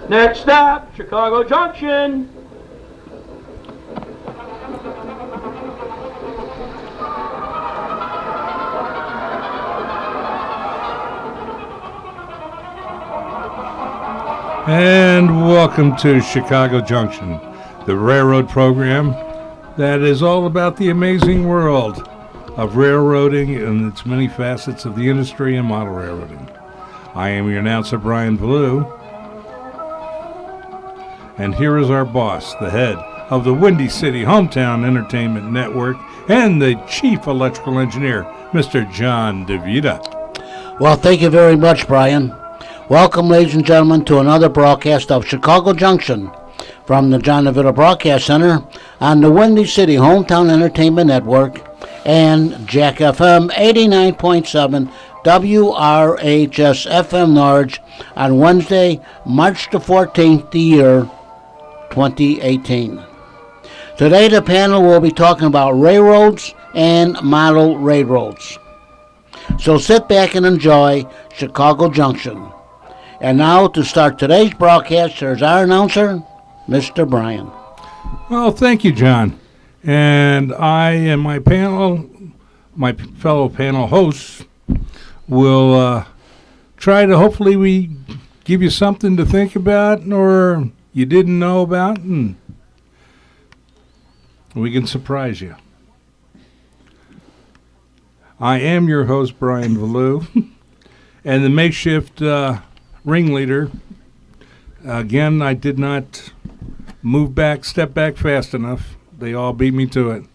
Next stop, Chicago Junction. And welcome to Chicago Junction, the railroad program that is all about the amazing world of railroading and its many facets of the industry and model railroading. I am your announcer, Brian Ballou. And here is our boss, the head of the Windy City Hometown Entertainment Network and the chief electrical engineer, Mr. John DeVita. Well, thank you very much, Brian. Welcome, ladies and gentlemen, to another broadcast of Chicago Junction from the John DeVita Broadcast Center on the Windy City Hometown Entertainment Network and Jack FM 89.7 WRHS FM Norge on Wednesday, March the 14th, the year 2018. Today the panel will be talking about railroads and model railroads. So sit back and enjoy Chicago Junction. And now to start today's broadcast, there's our announcer, Mr. Brian. Well, thank you, John. And I and my panel, my fellow panel hosts, will try to hopefully we give you something to think about or you didn't know about, and we can surprise you. I am your host, Brian Ballou, and the makeshift ringleader. Again, I did not step back fast enough. They all beat me to it.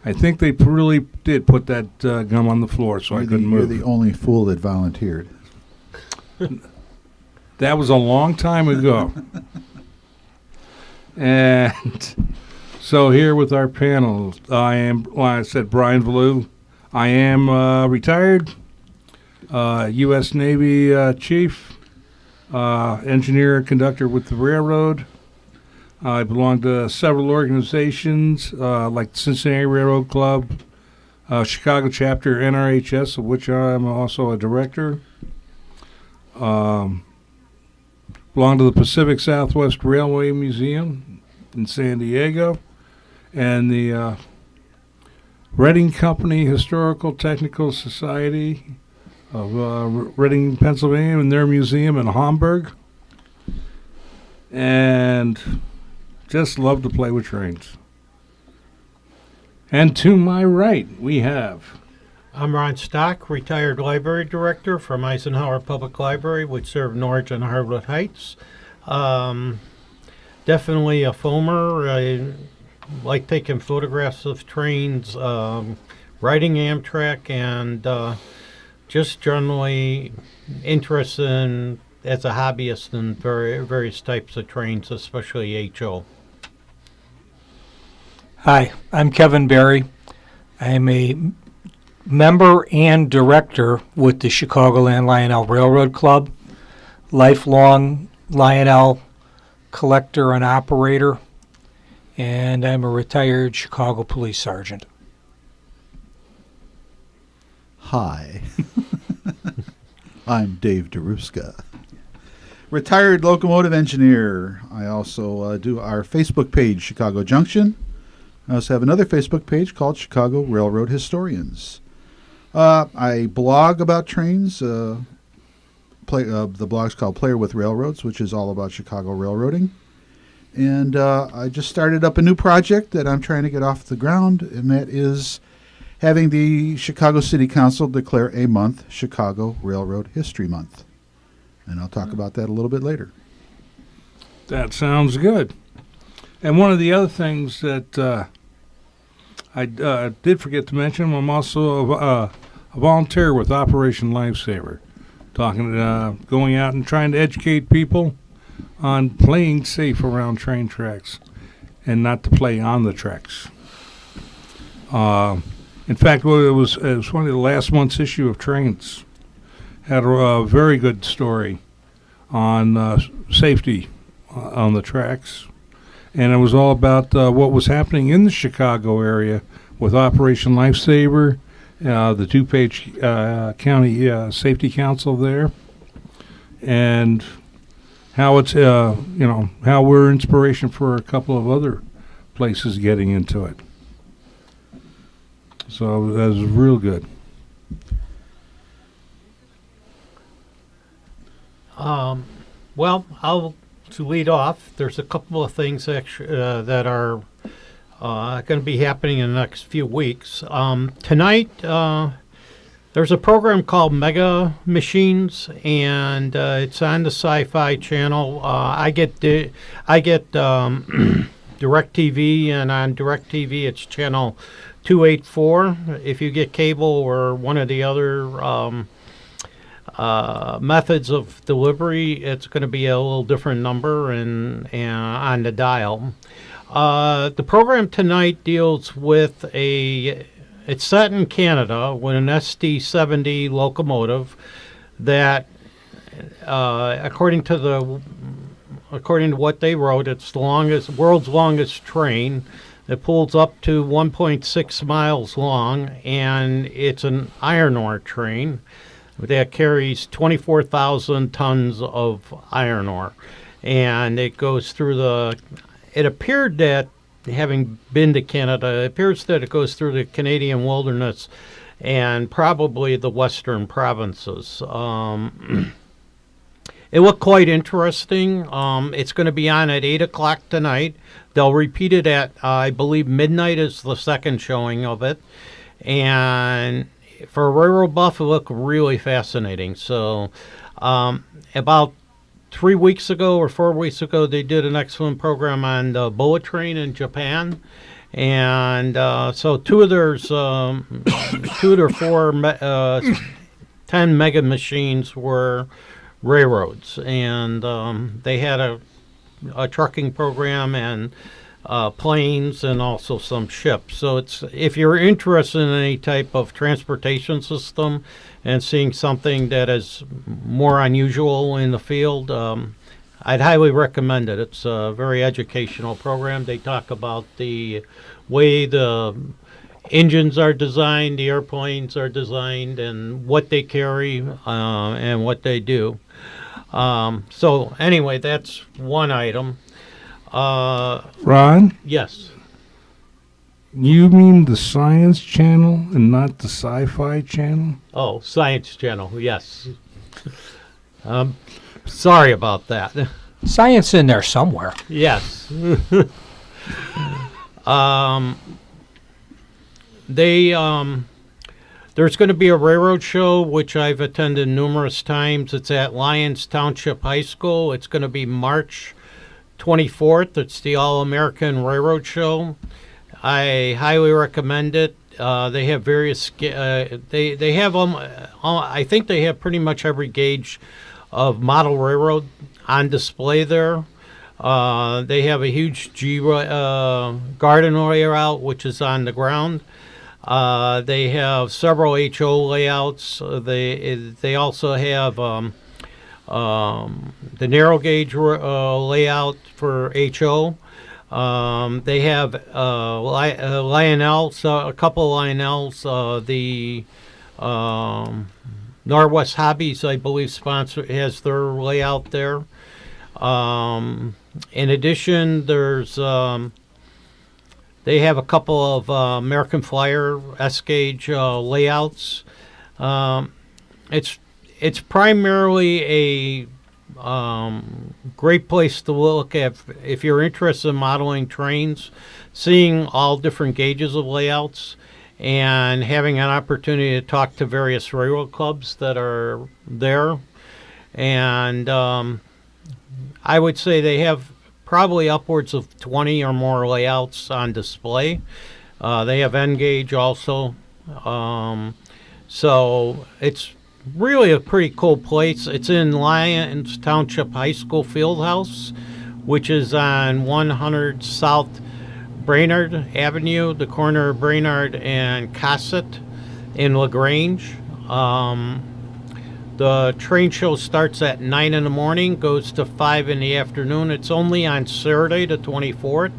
I think they really did put that gum on the floor, so I couldn't move. You're the only fool that volunteered. That was a long time ago. And so here with our panel, I am, like I said, Brian Ballou. I am retired U.S. Navy chief, engineer, conductor with the railroad. I belong to several organizations like the Cincinnati Railroad Club, Chicago chapter NRHS, of which I am also a director. Belong to the Pacific Southwest Railway Museum in San Diego, and the Reading Company Historical Technical Society of Reading, Pennsylvania, and their museum in Hamburg. And just love to play with trains. And to my right, we have... I'm Ron Stock, retired library director from Eisenhower Public Library, which served Norwich and Harwood Heights. Definitely a filmer. I like taking photographs of trains, riding Amtrak, and just generally interested in, as a hobbyist in various types of trains, especially HO. Hi, I'm Kevin Berry. I'm a member and director with the Chicagoland Lionel Railroad Club, lifelong Lionel collector and operator, and I'm a retired Chicago police sergeant. Hi, I'm Dave DeRuska, retired locomotive engineer. I also do our Facebook page, Chicago Junction. I also have another Facebook page called Chicago Railroad Historians. I blog about trains. The blog's called Player with Railroads, which is all about Chicago railroading. And I just started up a new project that I'm trying to get off the ground, and that is having the Chicago City Council declare a month Chicago Railroad History Month. And I'll talk about that a little bit later. That sounds good. And one of the other things that I did forget to mention, I'm also a volunteer with Operation Lifesaver, going out and trying to educate people on playing safe around train tracks and not to play on the tracks. In fact, it was one of the last month's issue of Trains. Had a very good story on safety on the tracks. and it was all about what was happening in the Chicago area with Operation Lifesaver, the DuPage County Safety Council there, and how it's how we're inspiration for a couple of other places getting into it. So that was real good. Well, to lead off, there's a couple of things actually, that are going to be happening in the next few weeks. Tonight, there's a program called Mega Machines, and it's on the Sci-Fi Channel. I get DirecTV, and on DirecTV, it's channel 284. If you get cable or one of the other methods of delivery, it's going to be a little different number and on the dial. The program tonight deals with it's set in Canada with an SD70 locomotive that, according to what they wrote, it's the world's longest train. It pulls up to 1.6 miles long, and it's an iron ore train that carries 24,000 tons of iron ore. And it goes through it appeared that, having been to Canada, it appears that it goes through the Canadian wilderness and probably the western provinces. It looked quite interesting. It's going to be on at 8 o'clock tonight. They'll repeat it at, I believe, midnight is the second showing of it. And for a railroad buff, it looked really fascinating. So about 3 weeks ago or 4 weeks ago, they did an excellent program on the bullet train in Japan. And so two of their 10 mega machines were railroads, and they had a trucking program and planes and also some ships. So if you're interested in any type of transportation system and seeing something that is more unusual in the field, I'd highly recommend it. It's a very educational program. They talk about the way the engines are designed, the airplanes are designed, and what they carry and what they do. So anyway, that's one item. Ron? Yes. You mean the Science Channel and not the Sci-Fi Channel? Oh, Science Channel, yes. Sorry about that. Science in there somewhere. Yes. There's going to be a railroad show, which I've attended numerous times. It's at Lyons Township High School. It's going to be March 24th. It's the All-American Railroad Show. I highly recommend it. They have various. They have I think they have pretty much every gauge of model railroad on display there. They have a huge garden layout, which is on the ground. They have several HO layouts. They also have the narrow gauge layout for HO. They have Lionel, so a couple of Lionels. The Northwest Hobbies, I believe, has their layout there. In addition, there's they have a couple of American Flyer S-gauge layouts. It's primarily a great place to look at if you're interested in modeling trains, seeing all different gauges of layouts, and having an opportunity to talk to various railroad clubs that are there. And I would say they have probably upwards of 20 or more layouts on display. They have N-gauge also. So it's really a pretty cool place. It's in Lyons Township High School Fieldhouse, which is on 100 South Brainerd Avenue, the corner of Brainerd and Cossett in LaGrange. The train show starts at 9 in the morning, goes to 5 in the afternoon. It's only on Saturday, the 24th.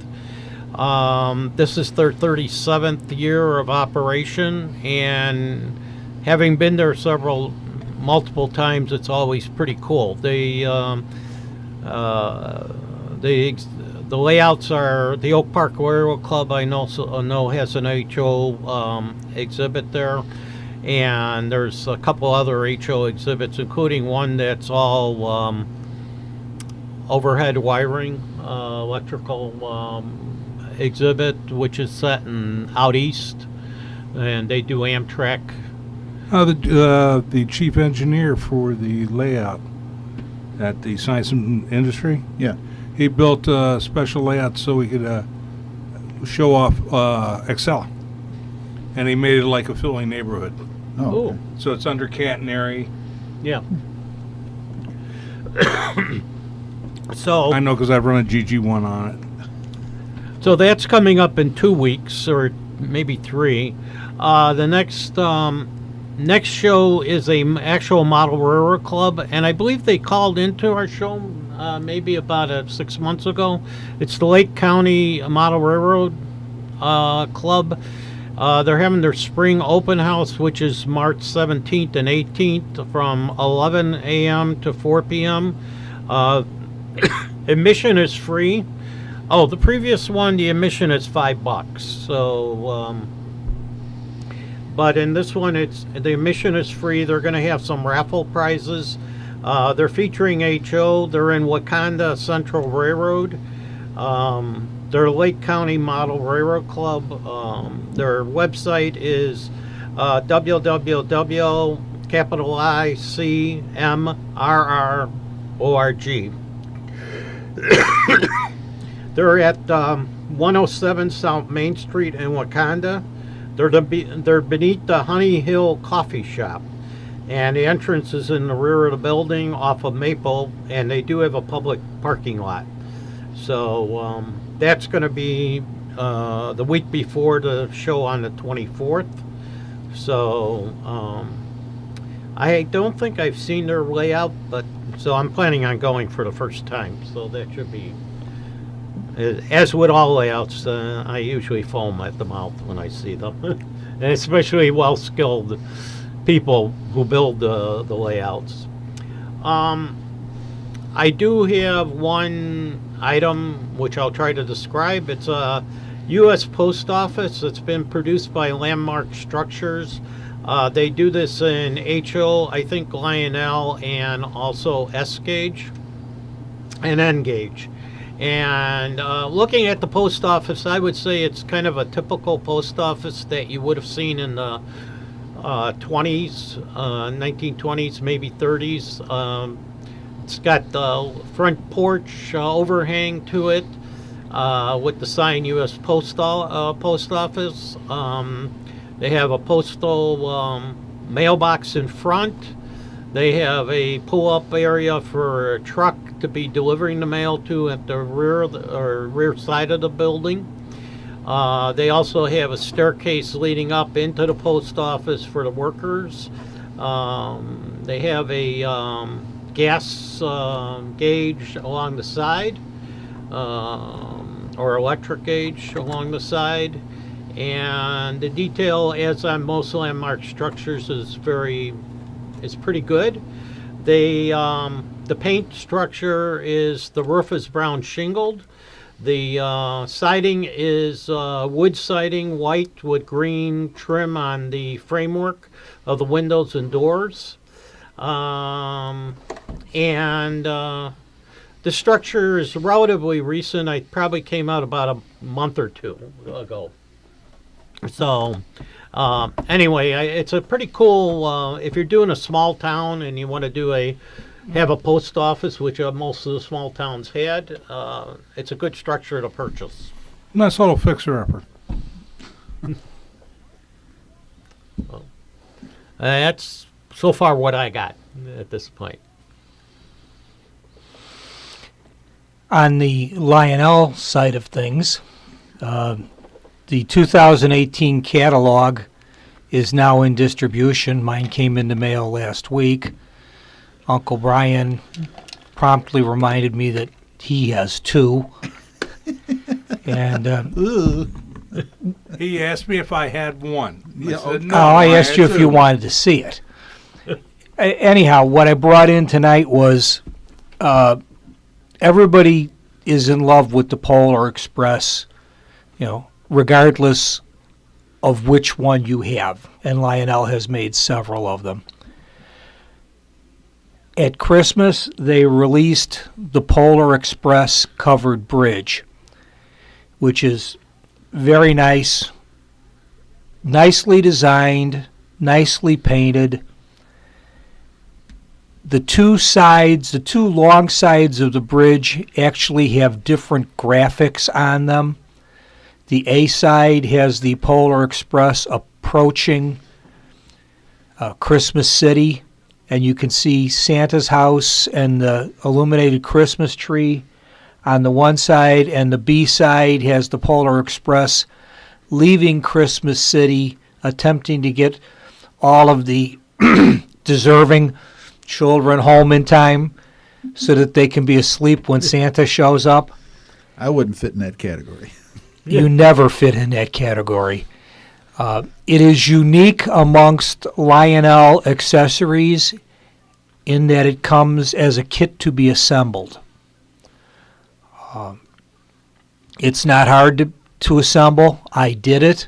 This is their 37th year of operation, and having been there multiple times, it's always pretty cool. The layouts are the Oak Park Railroad Club. I know has an HO exhibit there. And there's a couple other HO exhibits, including one that's all overhead wiring, electrical exhibit, which is set out east, and they do Amtrak. The chief engineer for the layout at the Science and Industry, Yeah. he built a special layout so we could show off Excel, and he made it like a Philly neighborhood. Oh, okay. So it's under catenary. Yeah. So I know because I've run a GG1 on it. So that's coming up in 2 weeks, or maybe 3. The next show is actual model railroad club, and I believe they called into our show maybe about 6 months ago. It's the Lake County Model Railroad Club. They're having their spring open house, which is March 17th and 18th from 11 a.m. to 4 p.m. Admission is free. Oh, the previous one, the admission is $5. So, but in this one, the admission is free. They're going to have some raffle prizes. They're featuring HO. They're in Wakanda Central Railroad. Their Lake County Model Railroad Club. Their website is www.icmrr.org. They're at 107 South Main Street in Wakanda. They're beneath the Honey Hill Coffee Shop. And the entrance is in the rear of the building off of Maple, and they do have a public parking lot. So that's going to be the week before the show on the 24th. So I don't think I've seen their layout, but so I'm planning on going for the first time. So that should be, as with all layouts, I usually foam at the mouth when I see them, and especially well-skilled people who build the layouts. I do have one item which I'll try to describe. It's a U.S. Post Office that's been produced by Landmark Structures. They do this in HO, I think Lionel, and also S gauge and N gauge. And looking at the post office, I would say it's kind of a typical post office that you would have seen in the 1920s, maybe 30s. It's got the front porch overhang to it with the sign U.S. Post Office. They have a postal mailbox in front. They have a pull-up area for a truck to be delivering the mail to at the rear side of the building. They also have a staircase leading up into the post office for the workers. They have a gas gauge along the side, or electric gauge along the side. And the detail, as on most Landmark Structures, is pretty good. The paint structure is, the roof is brown shingled. The siding is wood siding, white with green trim on the framework of the windows and doors. The structure is relatively recent. It probably came out about a month or two ago. So anyway, it's a pretty cool, if you're doing a small town and you want to have a post office, which most of the small towns had, it's a good structure to purchase. Nice little fixer-upper. That's so far what I got at this point. On the Lionel side of things, the 2018 catalog is now in distribution. Mine came in the mail last week. Uncle Brian promptly reminded me that he has two. And He asked me if I had one. Yeah, I said, okay. no, I asked had you if you two. wanted to see it. Anyhow, what I brought in tonight was everybody is in love with the Polar Express, regardless of which one you have. And Lionel has made several of them. At Christmas, they released the Polar Express covered bridge, which is very nice, nicely designed, nicely painted. The two long sides of the bridge actually have different graphics on them. The A side has the Polar Express approaching Christmas City, and you can see Santa's house and the illuminated Christmas tree on the one side, and the B side has the Polar Express leaving Christmas City, attempting to get all of the deserving children home in time so that they can be asleep when Santa shows up. I wouldn't fit in that category. You never fit in that category. It is unique amongst Lionel accessories in that it comes as a kit to be assembled. It's not hard to assemble. I did it.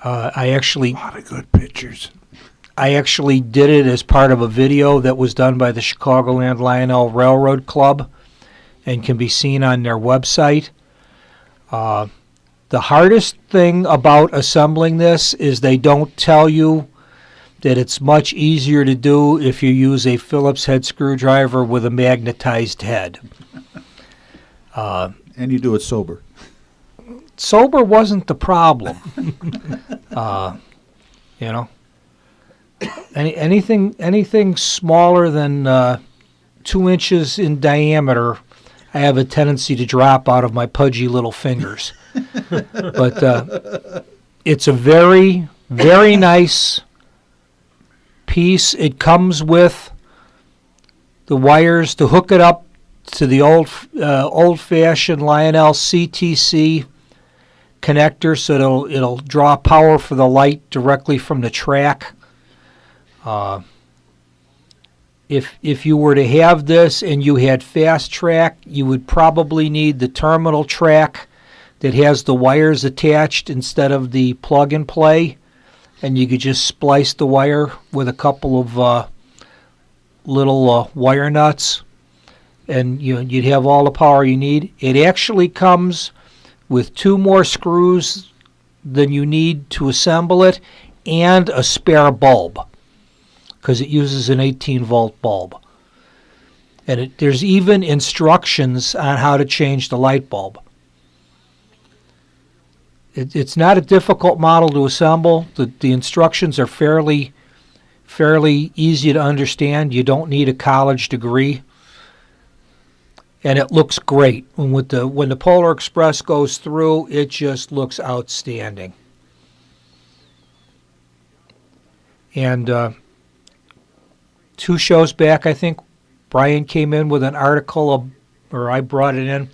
A lot of good pictures. I actually did it as part of a video that was done by the Chicagoland Lionel Railroad Club and can be seen on their website. The hardest thing about assembling this is they don't tell you that it's much easier to do if you use a Phillips head screwdriver with a magnetized head. And you do it sober. Sober wasn't the problem. Anything smaller than 2 inches in diameter, I have a tendency to drop out of my pudgy little fingers. But it's a very, very nice piece. It comes with the wires to hook it up to the old-fashioned Lionel CTC connector, so it'll draw power for the light directly from the track. If you were to have this and you had fast track, you would probably need the terminal track that has the wires attached instead of the plug and play, and you could just splice the wire with a couple of little wire nuts, and you'd have all the power you need. It actually comes with 2 more screws than you need to assemble it, and a spare bulb, because it uses an 18-volt bulb. And there's even instructions on how to change the light bulb. It's not a difficult model to assemble. The instructions are fairly easy to understand. You don't need a college degree. And it looks great. When the Polar Express goes through, it just looks outstanding. And 2 shows back, I think, Brian came in with an article, or I brought it in,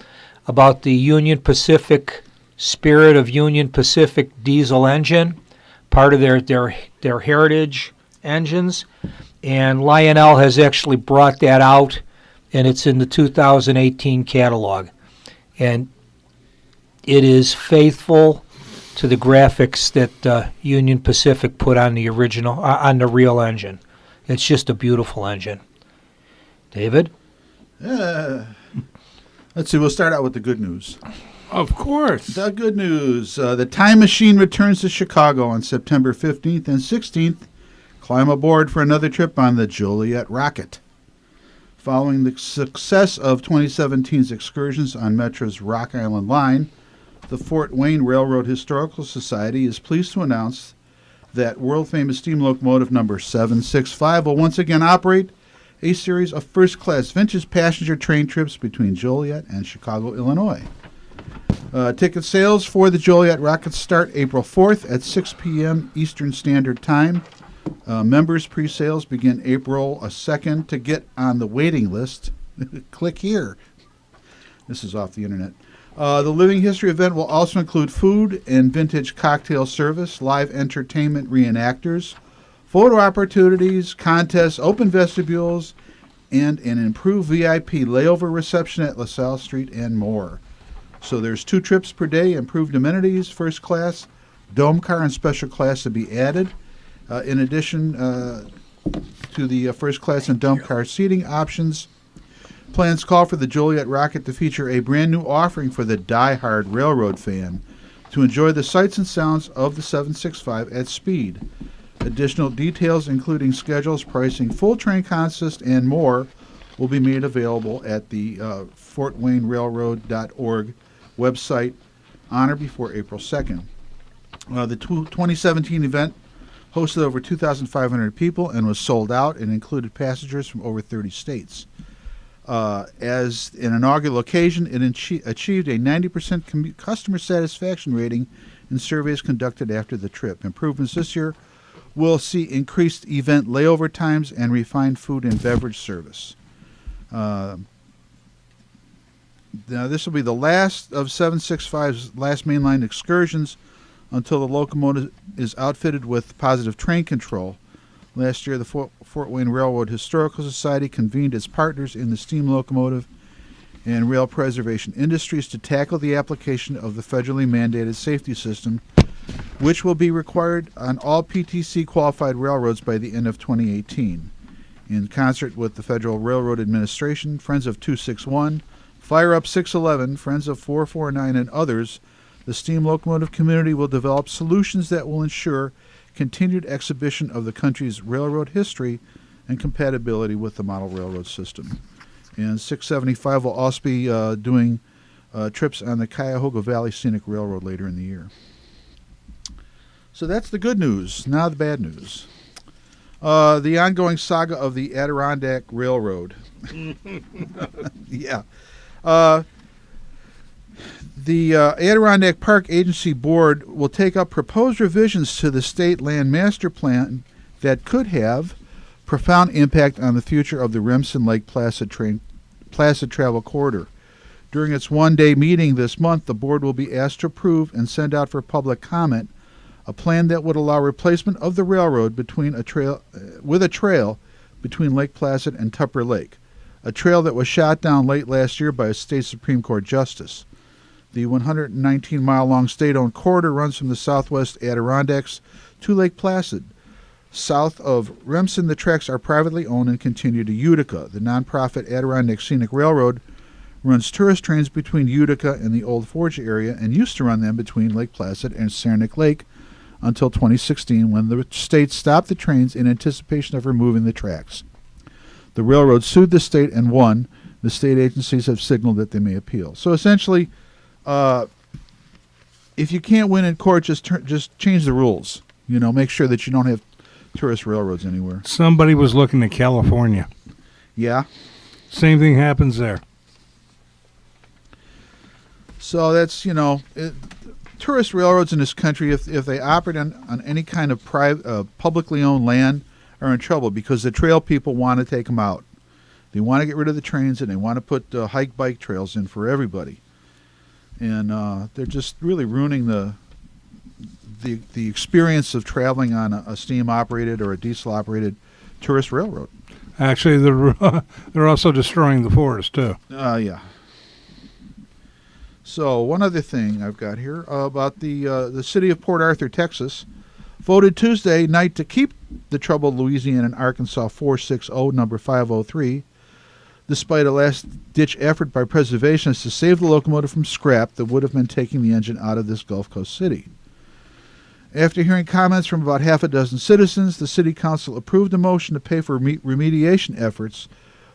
about the Union Pacific Spirit of Union Pacific diesel engine, part of their heritage engines. And Lionel has actually brought that out, and it's in the 2018 catalog. And it is faithful to the graphics that Union Pacific put on the original, on the real engine. It's just a beautiful engine. David? Let's see, we'll start out with the good news. Of course. The good news. The Time Machine returns to Chicago on September 15th and 16th. Climb aboard for another trip on the Joliet Rocket. Following the success of 2017's excursions on Metro's Rock Island Line, the Fort Wayne Railroad Historical Society is pleased to announce that world-famous steam locomotive number 765 will once again operate a series of first-class vintage passenger train trips between Joliet and Chicago, Illinois. Ticket sales for the Joliet Rocket start April 4th at 6 p.m. Eastern Standard Time Members pre-sales begin April 2nd. To get on the waiting list, click here. This is off the internet. The Living History event will also include food and vintage cocktail service, live entertainment reenactors, photo opportunities, contests, open vestibules, and an improved VIP layover reception at LaSalle Street and more. So there's 2 trips per day, improved amenities, first class, dome car, and special class to be added. In addition to the first class and dome car seating options, plans call for the Joliet Rocket to feature a brand new offering for the die-hard railroad fan to enjoy the sights and sounds of the 765 at speed. Additional details, including schedules, pricing, full train consist, and more, will be made available at the FortWayneRailroad.org website on or before April 2nd. The 2017 event hosted over 2,500 people and was sold out and included passengers from over 30 states. As an inaugural occasion, it achieved a 90% customer satisfaction rating in surveys conducted after the trip. Improvements this year will see increased event layover times and refined food and beverage service. Now, this will be the last of 765's last mainline excursions until the locomotive is outfitted with positive train control. Last year, the Fort Wayne Railroad Historical Society convened its partners in the steam locomotive and rail preservation industries to tackle the application of the federally mandated safety system, which will be required on all PTC-qualified railroads by the end of 2018. In concert with the Federal Railroad Administration, Friends of 261, Fire Up 611, Friends of 449, and others, the steam locomotive community will develop solutions that will ensure continued exhibition of the country's railroad history and compatibility with the model railroad system. And 675 will also be doing trips on the Cuyahoga Valley Scenic Railroad later in the year. So that's the good news. Now the bad news. The ongoing saga of the Adirondack Railroad. Yeah. The Adirondack Park Agency Board will take up proposed revisions to the state land master plan that could have profound impact on the future of the Remsen Lake Placid Travel Corridor. During its one-day meeting this month, the board will be asked to approve and send out for public comment a plan that would allow replacement of the railroad between with a trail between Lake Placid and Tupper Lake, a trail that was shot down late last year by a state Supreme Court justice. The 119-mile-long state-owned corridor runs from the southwest Adirondacks to Lake Placid. South of Remsen, the tracks are privately owned and continue to Utica. The nonprofit Adirondack Scenic Railroad runs tourist trains between Utica and the Old Forge area and used to run them between Lake Placid and Saranac Lake until 2016, when the state stopped the trains in anticipation of removing the tracks. The railroad sued the state and won. The state agencies have signaled that they may appeal. So essentially, if you can't win in court, just change the rules. You know, make sure that you don't have tourist railroads anywhere. Somebody was looking at California. Yeah. Same thing happens there. So that's, tourist railroads in this country, if they operate on any kind of publicly owned land, are in trouble because the trail people want to take them out. They want to get rid of the trains and they want to put hike bike trails in for everybody. And they're just really ruining the experience of traveling on a steam-operated or a diesel-operated tourist railroad. Actually, they're also destroying the forest, too. Yeah. So one other thing I've got here about the city of Port Arthur, Texas, voted Tuesday night to keep the troubled Louisiana and Arkansas 460 number 503, despite a last-ditch effort by preservationists to save the locomotive from scrap that would have been taking the engine out of this Gulf Coast city. After hearing comments from about half a dozen citizens, the city council approved a motion to pay for remediation efforts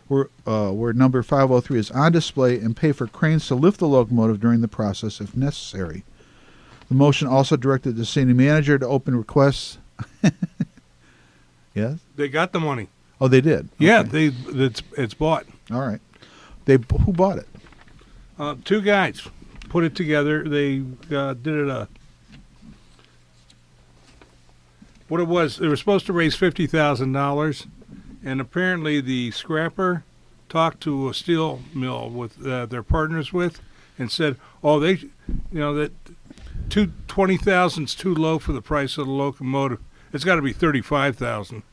where number 503 is on display and pay for cranes to lift the locomotive during the process if necessary. The motion also directed the city manager to open requests. Yes? They got the money. Oh, they did? Yeah, Okay. it's bought. All right. Who bought it? 2 guys put it together. They did it what it was, they were supposed to raise $50,000, and apparently the scrapper talked to a steel mill with their partners with, and said, "Oh, that 20,000 is too low for the price of the locomotive. It's got to be 35,000."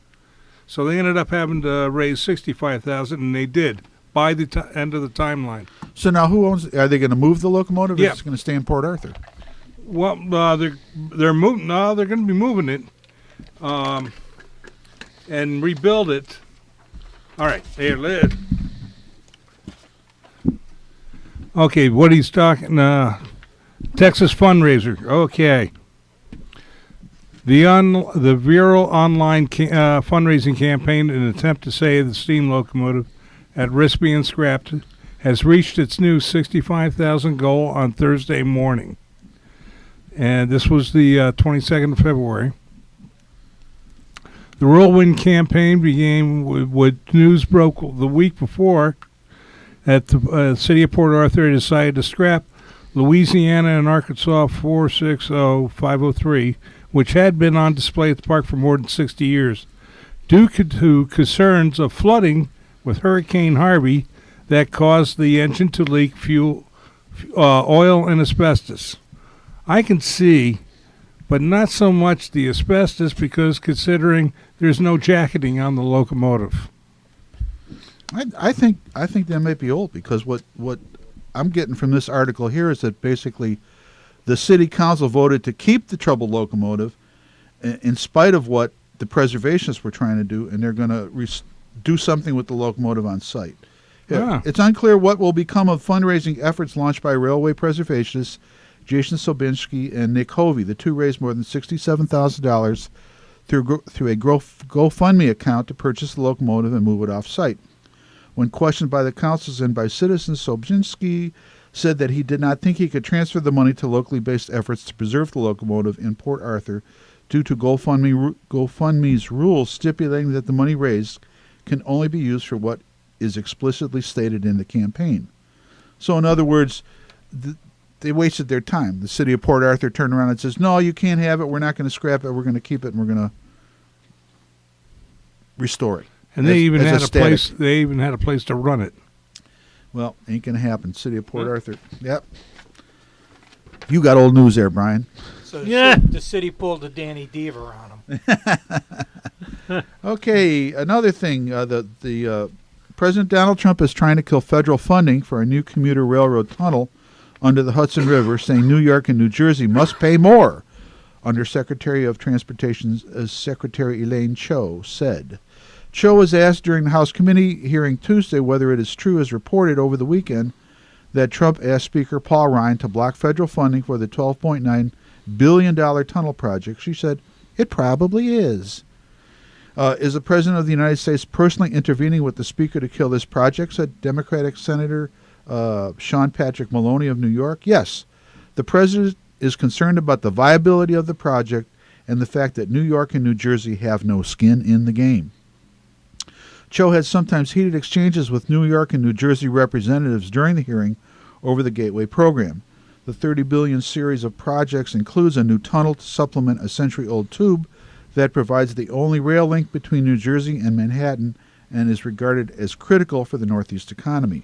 So they ended up having to raise 65,000, and they did by the end of the timeline. So now who owns? Are they going to move the locomotive? Yeah. Or is it going to stay in Port Arthur? Well, they're moving. No, they're going to be moving it, and rebuild it. All right, here, okay, what he's talking. Texas fundraiser. Okay. The viral online fundraising campaign in an attempt to save the steam locomotive at risk being scrapped has reached its new 65,000 goal on Thursday morning. And this was the 22nd of February. The whirlwind campaign began with news broke the week before that the city of Port Arthur decided to scrap Louisiana and Arkansas 460-503, which had been on display at the park for more than 60 years, due to concerns of flooding with Hurricane Harvey that caused the engine to leak fuel, oil, and asbestos. I can see, but not so much the asbestos, because considering there's no jacketing on the locomotive. I think that might be old, because what I'm getting from this article here is that basically the city council voted to keep the troubled locomotive in spite of what the preservationists were trying to do, and they're going to do something with the locomotive on site. Yeah. It's unclear what will become of fundraising efforts launched by railway preservationists Jason Sobinski and Nick Hovey. The two raised more than $67,000 through a GoFundMe account to purchase the locomotive and move it off-site. When questioned by the councils and by citizens, Sobinski said that he did not think he could transfer the money to locally based efforts to preserve the locomotive in Port Arthur due to GoFundMe's rules stipulating that the money raised can only be used for what is explicitly stated in the campaign. So in other words, they wasted their time. The city of Port Arthur turned around and says, "No, you can't have it. We're not going to scrap it. We're going to keep it, and we're going to restore it." And they even had a place. They even had a place to run it. Well, ain't going to happen. City of Port Arthur. Yep. You got old news there, Brian. So the city pulled a Danny Deaver on them. Okay, another thing. The President Donald Trump is trying to kill federal funding for a new commuter railroad tunnel under the Hudson River, saying New York and New Jersey must pay more. Undersecretary of Transportation Secretary Elaine Chao said. Cho was asked during the House committee hearing Tuesday whether it is true, as reported over the weekend, that Trump asked Speaker Paul Ryan to block federal funding for the $12.9 billion tunnel project. She said, "It probably is." Is the President of the United States personally intervening with the Speaker to kill this project, said Democratic Senator Sean Patrick Maloney of New York. Yes, the President is concerned about the viability of the project and the fact that New York and New Jersey have no skin in the game. Cho had sometimes heated exchanges with New York and New Jersey representatives during the hearing over the Gateway program. The $30 billion series of projects includes a new tunnel to supplement a century-old tube that provides the only rail link between New Jersey and Manhattan and is regarded as critical for the Northeast economy.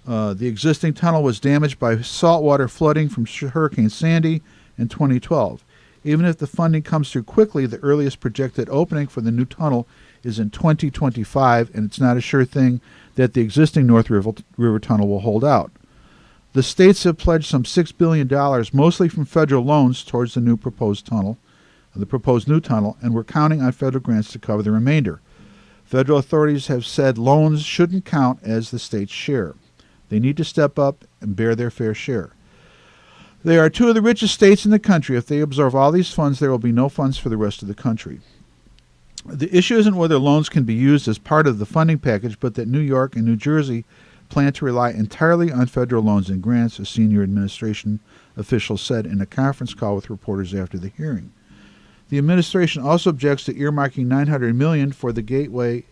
The existing tunnel was damaged by saltwater flooding from Hurricane Sandy in 2012. Even if the funding comes through quickly, the earliest projected opening for the new tunnel is in 2025, and it's not a sure thing that the existing North River Tunnel will hold out. The states have pledged some $6 billion, mostly from federal loans, towards the new proposed new tunnel, and we're counting on federal grants to cover the remainder. Federal authorities have said loans shouldn't count as the state's share. They need to step up and bear their fair share. They are two of the richest states in the country. If they absorb all these funds, there will be no funds for the rest of the country. The issue isn't whether loans can be used as part of the funding package, but that New York and New Jersey plan to rely entirely on federal loans and grants, a senior administration official said in a conference call with reporters after the hearing. The administration also objects to earmarking $900 million for the Gateway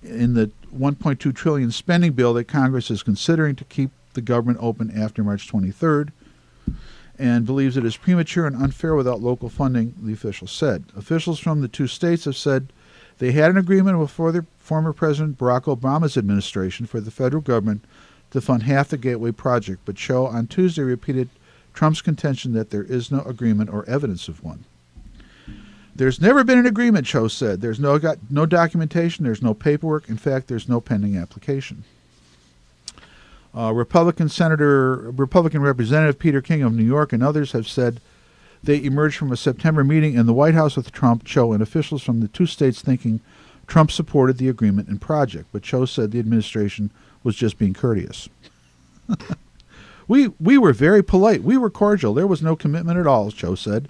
in the $1.2 trillion spending bill that Congress is considering to keep the government open after March 23rd. and believes it is premature and unfair without local funding, the official said. Officials from the two states have said they had an agreement with former President Barack Obama's administration for the federal government to fund half the Gateway project, but Cho on Tuesday repeated Trump's contention that there is no agreement or evidence of one. There's never been an agreement, Cho said. There's no documentation, there's no paperwork. In fact, there's no pending application. Republican Representative Peter King of New York and others have said they emerged from a September meeting in the White House with Trump, Cho, and officials from the two states thinking Trump supported the agreement and project, but Cho said the administration was just being courteous. We were very polite. We were cordial. There was no commitment at all, Cho said.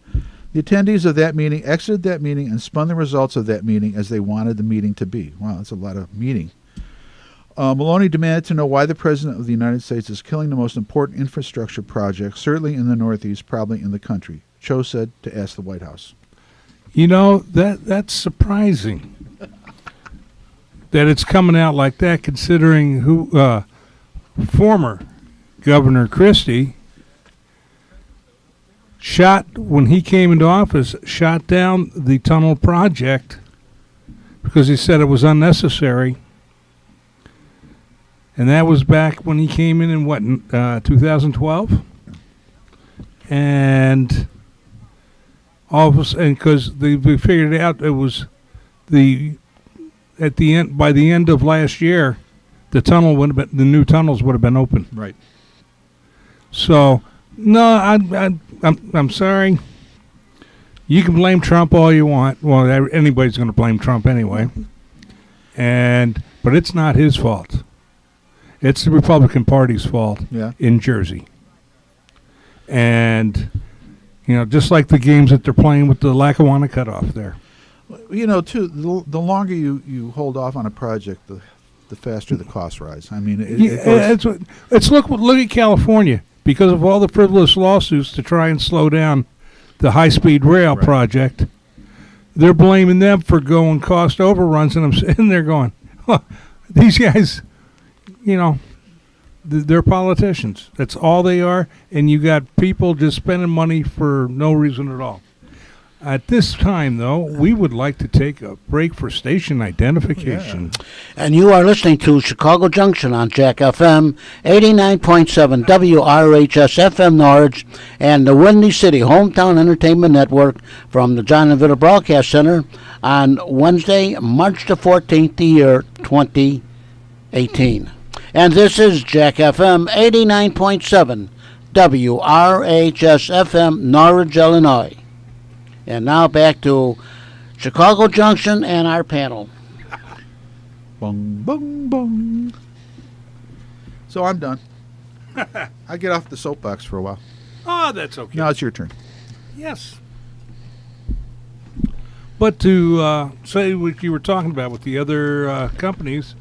The attendees of that meeting exited that meeting and spun the results of that meeting as they wanted the meeting to be. Wow, that's a lot of meeting. Maloney demanded to know why the President of the United States is killing the most important infrastructure project, certainly in the Northeast, probably in the country. Cho said to ask the White House. You know, that's surprising that it's coming out like that, considering who former Governor Christie when he came into office, shot down the tunnel project because he said it was unnecessary. And that was back when he came in 2012? And all of us, and because we figured it out, it was by the end of last year, the new tunnels would have been open. Right. So, no, I'm sorry. You can blame Trump all you want. Well, anybody's going to blame Trump anyway. But it's not his fault. It's the Republican Party's fault in Jersey. And, just like the games that they're playing with the Lackawanna cutoff there. Too, the longer you hold off on a project, the faster the costs rise. I mean, look at California. Because of all the frivolous lawsuits to try and slow down the high-speed rail project, they're blaming them for going cost overruns, and I'm sitting there going, these guys, they're politicians. That's all they are, and you got people just spending money for no reason at all. At this time, though, we would like to take a break for station identification. Yeah. And you are listening to Chicago Junction on Jack FM, 89.7 WRHS FM Norwich, and the Windy City Hometown Entertainment Network from the John and Vitta Broadcast Center on Wednesday, March the 14th, the year 2018. And this is Jack FM, 89.7 WRHS FM Norwich, Illinois. And now back to Chicago Junction and our panel. Bong, bong, bong. So I'm done. I get off the soapbox for a while. Oh, that's okay. Now it's your turn. Yes. But to say what you were talking about with the other companies,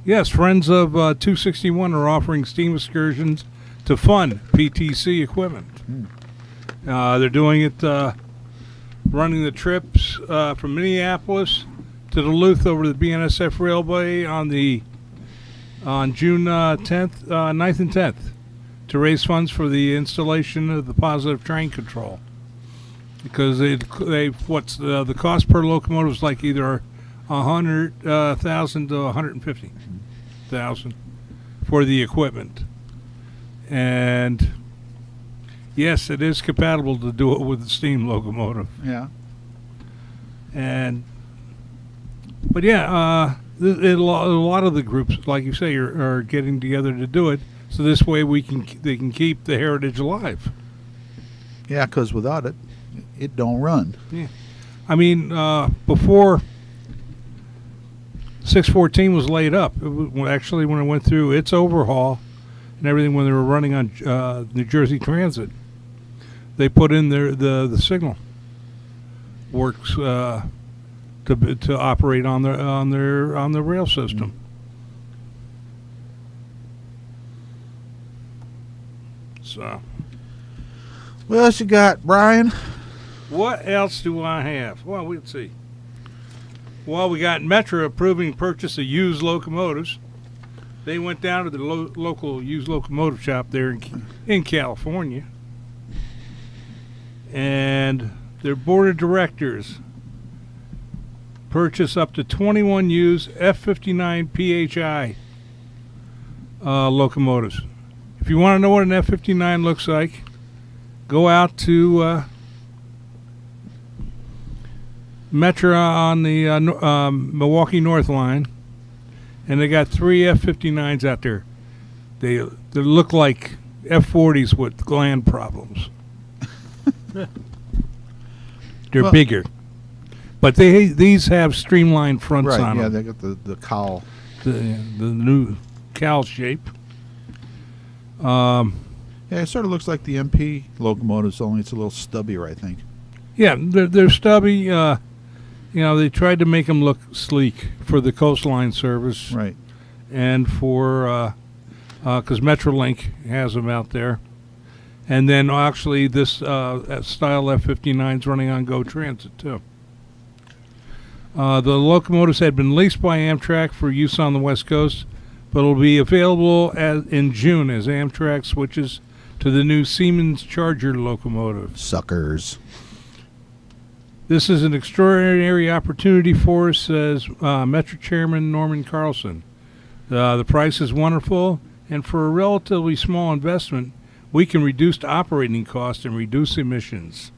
yes, Friends of 261 are offering steam excursions to fund PTC equipment. They're doing it... running the trips from Minneapolis to Duluth over the BNSF Railway on June 10th, 9th and 10th to raise funds for the installation of the positive train control. Because the cost per locomotive is like either 100,000 to 150,000 for the equipment. And yes, it is compatible to do it with a steam locomotive. Yeah. A lot of the groups, like you say, are getting together to do it. So this way they can keep the heritage alive. Yeah, because without it, it don't run. Yeah. I mean, before 614 was laid up, actually when it went through its overhaul and everything, when they were running on New Jersey Transit, they put in the signal works to operate on the rail system. So, what else you got, Brian? What else do I have? Well, let's see. Well, we got Metra approving purchase of used locomotives. They went down to the local used locomotive shop there in California. and their board of directors purchase up to 21 used F-59 PHI locomotives. If you want to know what an F-59 looks like, go out to Metra on the Milwaukee North Line, and they got 3 F-59s out there. They look like F-40s with gland problems. They're bigger, but these have streamlined fronts on Yeah, them. they got the cowl. The new cowl shape. Yeah, it sort of looks like the MP locomotives, only it's a little stubbier, I think. Yeah, they're stubby. They tried to make them look sleek for the coastline service, Right. and for because Metrolink has them out there, and then actually this style F-59 is running on Go Transit too. The locomotives had been leased by Amtrak for use on the West Coast, but will be available in June as Amtrak switches to the new Siemens Charger locomotive. Suckers. This is an extraordinary opportunity for us, says Metro Chairman Norman Carlson. The price is wonderful, and for a relatively small investment, we can reduce operating costs and reduce emissions.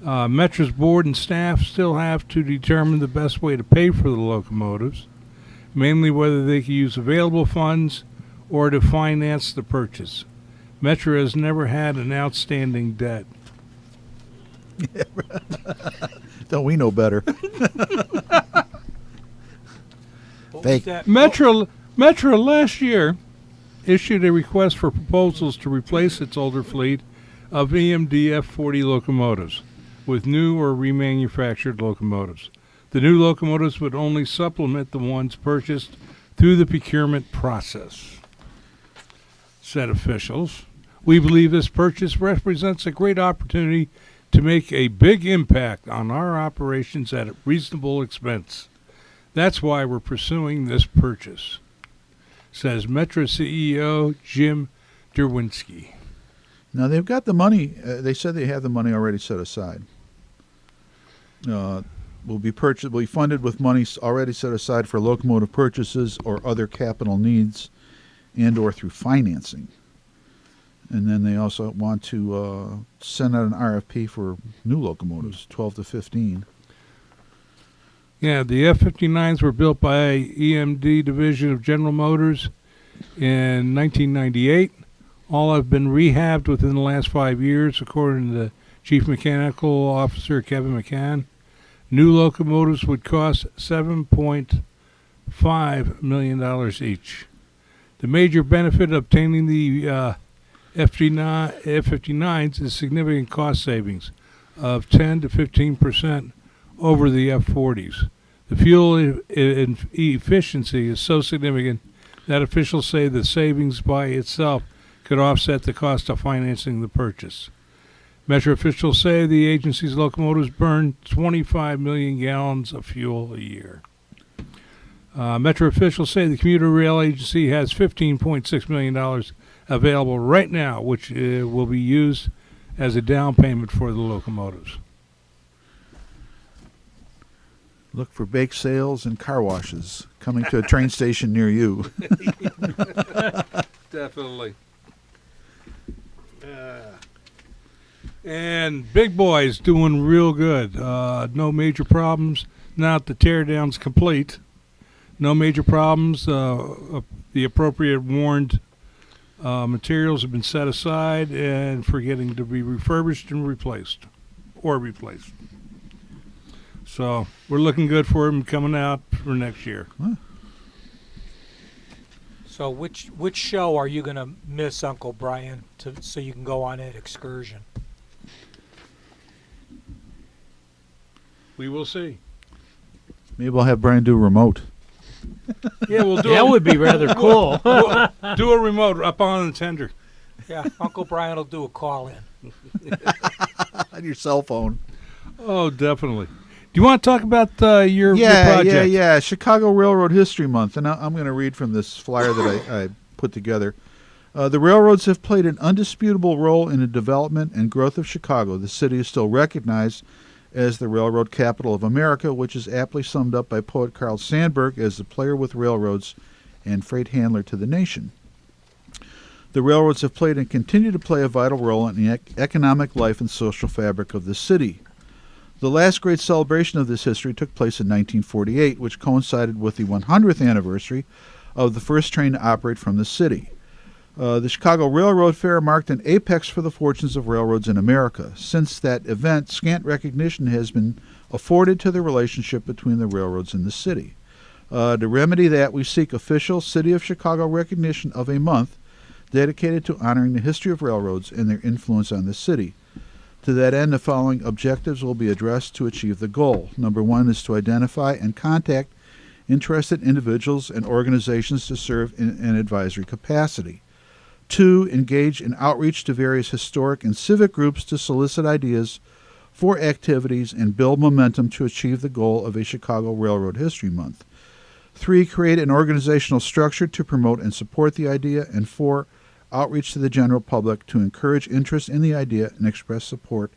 Metro's board and staff still have to determine the best way to pay for the locomotives, mainly whether they can use available funds or to finance the purchase. Metro has never had an outstanding debt. Don't we know better? Metro last year issued a request for proposals to replace its older fleet of EMD F-40 locomotives with new or remanufactured locomotives. The new locomotives would only supplement the ones purchased through the procurement process, said officials. We believe this purchase represents a great opportunity to make a big impact on our operations at a reasonable expense. That's why we're pursuing this purchase, says Metro CEO Jim Derwinski. Now, they've got the money. They said they have the money already set aside. Will be funded with money already set aside for locomotive purchases or other capital needs and or through financing. And then they also want to send out an RFP for new locomotives, 12 to 15. Yeah, the F-59s were built by EMD division of General Motors in 1998. All have been rehabbed within the last 5 years, according to the Chief Mechanical Officer Kevin McCann. New locomotives would cost $7.5 million each. The major benefit of obtaining the F-59s is significant cost savings of 10 to 15% over the F-40s. The fuel efficiency is so significant that officials say the savings by itself could offset the cost of financing the purchase. Metro officials say the agency's locomotives burn 25 million gallons of fuel a year. Metro officials say the commuter rail agency has $15.6 million available right now, which will be used as a down payment for the locomotives. Look for bake sales and car washes coming to a train station near you. Definitely. And Big Boy's doing real good. No major problems. Now that the teardown's complete, no major problems. The appropriate warned materials have been set aside and for getting to be refurbished and replaced. So we're looking good for him coming out for next year. Huh. So which show are you going to miss, Uncle Brian, so you can go on that excursion? We will see. Maybe we'll have Brian do a remote. Yeah, we'll do That would be rather cool. we'll do a remote up on the tender. Yeah, Uncle Brian will do a call in. On your cell phone. Oh, definitely. Do you want to talk about your project? Chicago Railroad History Month. And I'm going to read from this flyer that I put together. The railroads have played an undisputable role in the development and growth of Chicago. The city is still recognized as the railroad capital of America, which is aptly summed up by poet Carl Sandburg as the player with railroads and freight handler to the nation. The railroads have played and continue to play a vital role in the economic life and social fabric of the city. The last great celebration of this history took place in 1948, which coincided with the 100th anniversary of the first train to operate from the city. The Chicago Railroad Fair marked an apex for the fortunes of railroads in America. Since that event, scant recognition has been afforded to the relationship between the railroads and the city. To remedy that, we seek official City of Chicago recognition of a month dedicated to honoring the history of railroads and their influence on the city. To that end, the following objectives will be addressed to achieve the goal. Number one is to identify and contact interested individuals and organizations to serve in an advisory capacity. 2, engage in outreach to various historic and civic groups to solicit ideas for activities and build momentum to achieve the goal of a Chicago Railroad History Month. 3, create an organizational structure to promote and support the idea. And 4, outreach to the general public to encourage interest in the idea and express support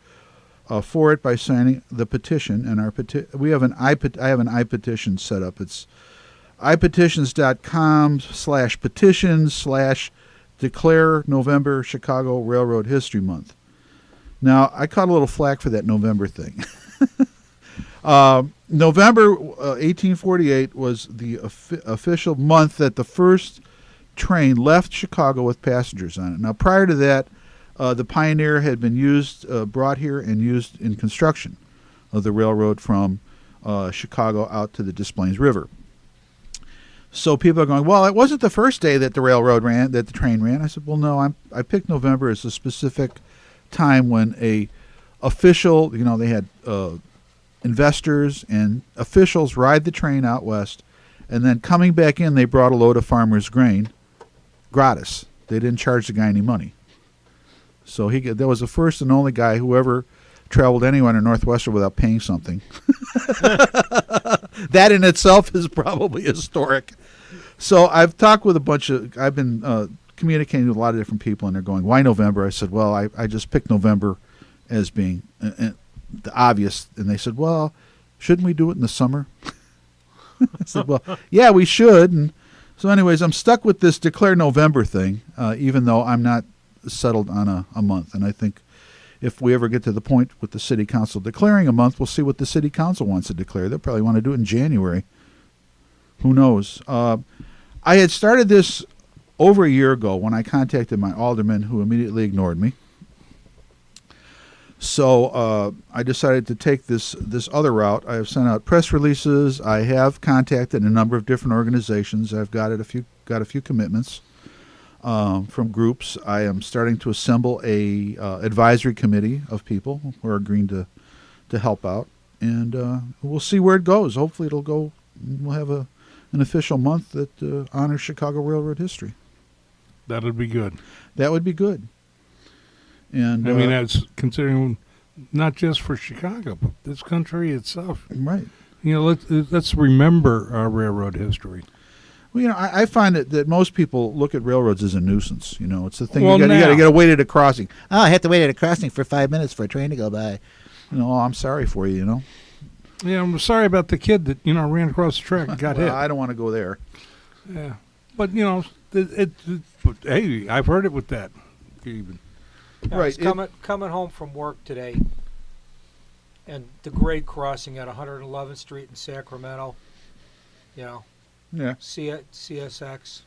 for it by signing the petition. And I have an iPetition set up. It's ipetitions.com/petitions/declare November Chicago Railroad History Month. Now, I caught a little flack for that November thing. November 1848 was the official month that the first train left Chicago with passengers on it. Now, prior to that, the Pioneer had been brought here and used in construction of the railroad from Chicago out to the Des Plaines River. So people are going, well, it wasn't the first day that the train ran. I said, well, no, I picked November as a specific time when a official, they had investors and officials ride the train out west, and then coming back in, they brought a load of farmers' grain gratis. They didn't charge the guy any money. So that was the first and only guy who ever traveled anywhere in Northwestern without paying something. That in itself is probably historic. So I've talked with I've been communicating with a lot of different people, and they're going, why November? I said, well, I just picked November as being the obvious. And they said, well, shouldn't we do it in the summer? I said, well, yeah, we should. And so anyways, I'm stuck with this Declare November thing, even though I'm not settled on a month. And I think if we ever get to the point with the city council declaring a month, we'll see what the city council wants to declare. They'll probably want to do it in January. Who knows? I had started this over a year ago when I contacted my alderman, who immediately ignored me. So I decided to take this other route. I have sent out press releases. I have contacted a number of different organizations. I've got a few commitments from groups. I am starting to assemble a advisory committee of people who are agreeing to help out, and we'll see where it goes. Hopefully, we'll have an official month that honors Chicago Railroad history. That would be good. That would be good. And I mean, that's considering not just for Chicago, but this country itself. Right. Let's remember our railroad history. Well, I find that most people look at railroads as a nuisance. It's the thing, you got to get a wait at a crossing. Oh, I have to wait at a crossing for 5 minutes for a train to go by. I'm sorry for you. Yeah, I'm sorry about the kid that ran across the track and got hit. I don't want to go there. Yeah, but hey, I've heard it with that. Even. I was coming home from work today, and the grade crossing at 111th Street in Sacramento, Yeah. CSX.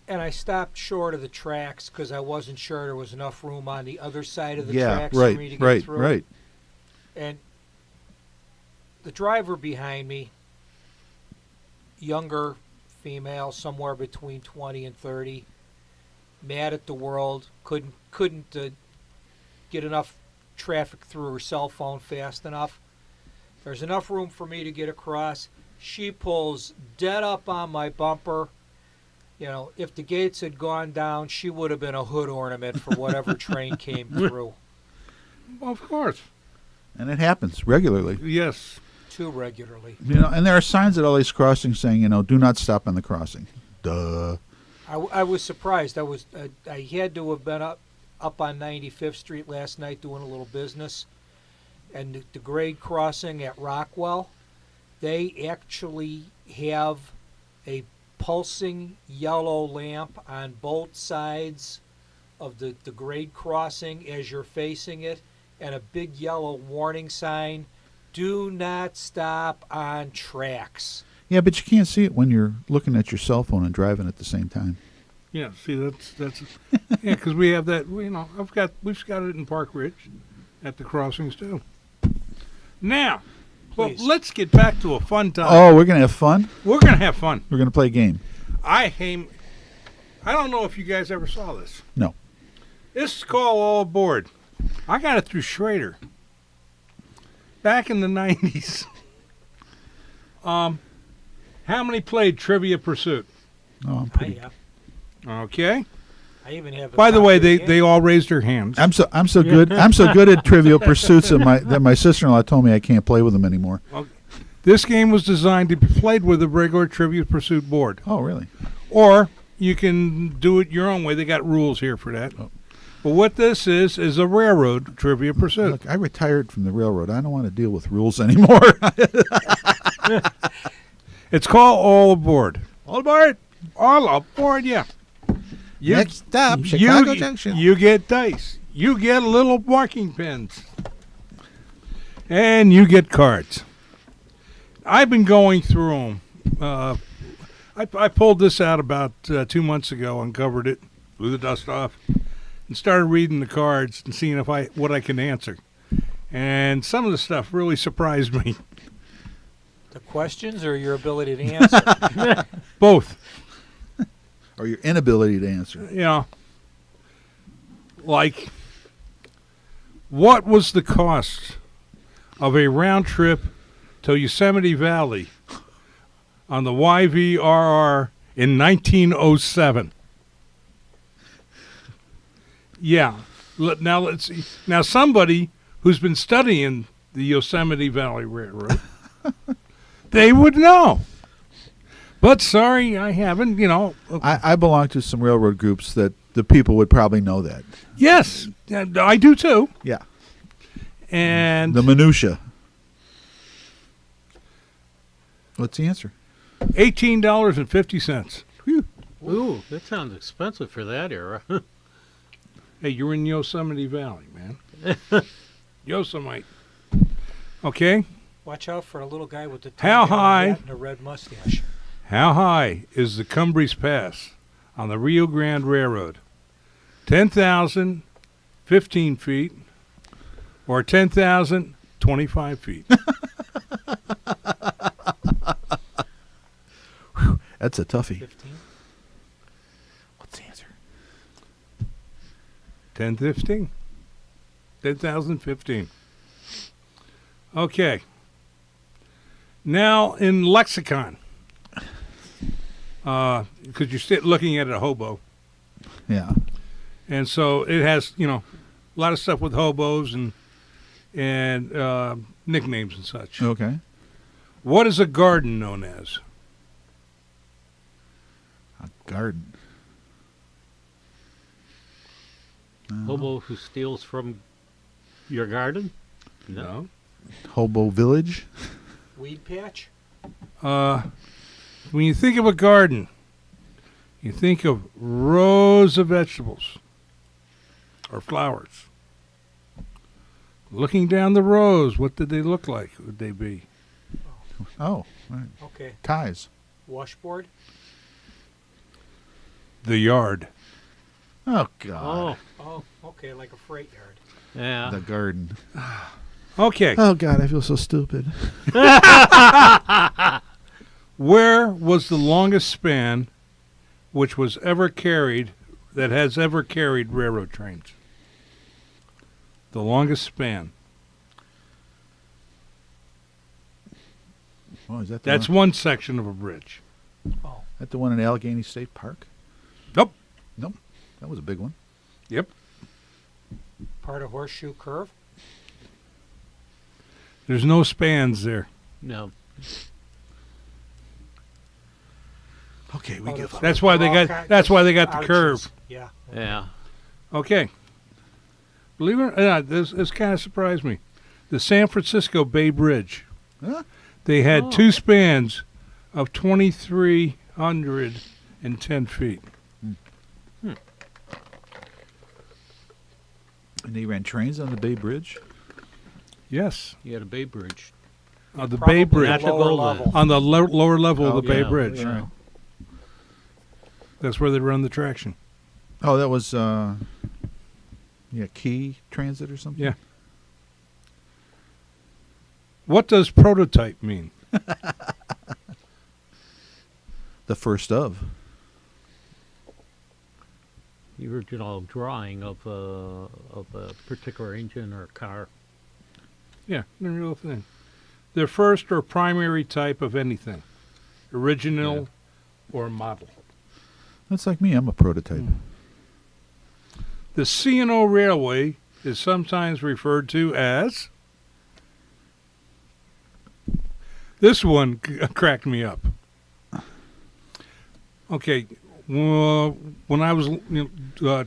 And I stopped short of the tracks because I wasn't sure there was enough room on the other side of the tracks for me to get through. Right. And the driver behind me, younger female, somewhere between 20 and 30, mad at the world, couldn't get enough traffic through her cell phone fast enough. There's enough room for me to get across. She pulls dead up on my bumper. If the gates had gone down, she would have been a hood ornament for whatever train came through. Well, of course. And it happens regularly. Yes. Too regularly. And there are signs at all these crossings saying, do not stop on the crossing. Duh. I was surprised. I had to have been up on 95th Street last night doing a little business, and the grade crossing at Rockwell, they actually have a pulsing yellow lamp on both sides of the grade crossing as you're facing it, and a big yellow warning sign, do not stop on tracks. Yeah, but you can't see it when you're looking at your cell phone and driving at the same time. Yeah, see, that's yeah, because we have that. You know, we've got it in Park Ridge, at the crossings too. Now, well, Please. let's get back to a fun time. Oh, we're gonna have fun. We're gonna have fun. We're gonna play a game. I don't know if you guys ever saw this. No. This is called All Aboard. I got it through Schrader. Back in the 90s. How many played Trivia Pursuit? Oh, I'm pretty. Okay. I even have. By the way, they all raised their hands. I'm so good. I'm so good at Trivial Pursuits that my sister-in-law told me I can't play with them anymore. This game was designed to be played with a regular Trivia Pursuit board. Oh, really? Or you can do it your own way. They got rules here for that. Oh. But what this is a railroad Trivia Pursuit. Look, I retired from the railroad. I don't want to deal with rules anymore. It's called All Aboard. All aboard. All aboard, yeah. Next stop, Chicago Junction. You get dice. You get little marking pens. And you get cards. I've been going through them. I pulled this out about 2 months ago, uncovered it, blew the dust off, and started reading the cards and seeing what I can answer. And some of the stuff really surprised me. The questions or your ability to answer? Both. Or your inability to answer. You know, like, what was the cost of a round trip to Yosemite Valley on the YVRR in 1907? Yeah. Now let's see. Now somebody who's been studying the Yosemite Valley Railroad, they would know. But sorry, I haven't, you know. I belong to some railroad groups that the people would probably know that. Yes, I do too. Yeah. And The minutia. What's the answer? $18.50. Ooh, that sounds expensive for that era. Hey, you're in Yosemite Valley, man. Yosemite. Okay. Watch out for a little guy with the How high? hat and a red mustache. How high is the Cumbres Pass on the Rio Grande Railroad? 10,000, 15 feet, or 10,000, 25 feet? That's a toughie. 15. What's the answer? 10,015. 10,015. Okay. Now in lexicon, because you're looking at a hobo, Yeah. and so it has, you know, a lot of stuff with hobos and nicknames and such. Okay. What is a garden known as? A garden. Hobo who steals from your garden? No. Hobo Village. Weed patch? When you think of a garden, you think of rows of vegetables or flowers. Looking down the rows, what did they look like? Would they be? Oh, right. Okay. Ties. Washboard? The yard. Oh, God. Oh, okay, like a freight yard. Yeah. The garden. Okay. Oh, God, I feel so stupid. Where was the longest span which was ever carried, that has ever carried railroad trains? The longest span. Oh, is that the That's one? one section of a bridge. Oh, That the one in Allegheny State Park? Nope. Nope. That was a big one. Yep. part of Horseshoe Curve? There's no spans there. No. Okay, we give up. That's why they got. That's why they got the curve. Yeah. Yeah. Okay. Believe it or not, this kind of surprised me. The San Francisco Bay Bridge. Huh? They had two spans of 2,310 feet. And they ran trains on the Bay Bridge? Yes. You had a Bay Bridge. The Bay Bridge. That's a gold level. On the lower level of the Bay yeah, Bridge. yeah. That's where they run the traction. Oh, that was, Key Transit or something? Yeah. What does prototype mean? The first of. The original drawing of a particular engine or car. Yeah, the real thing. The first or primary type of anything. Original or model. That's like me. I'm a prototype. The C&O Railway is sometimes referred to as... This one cracked me up. Okay, when I was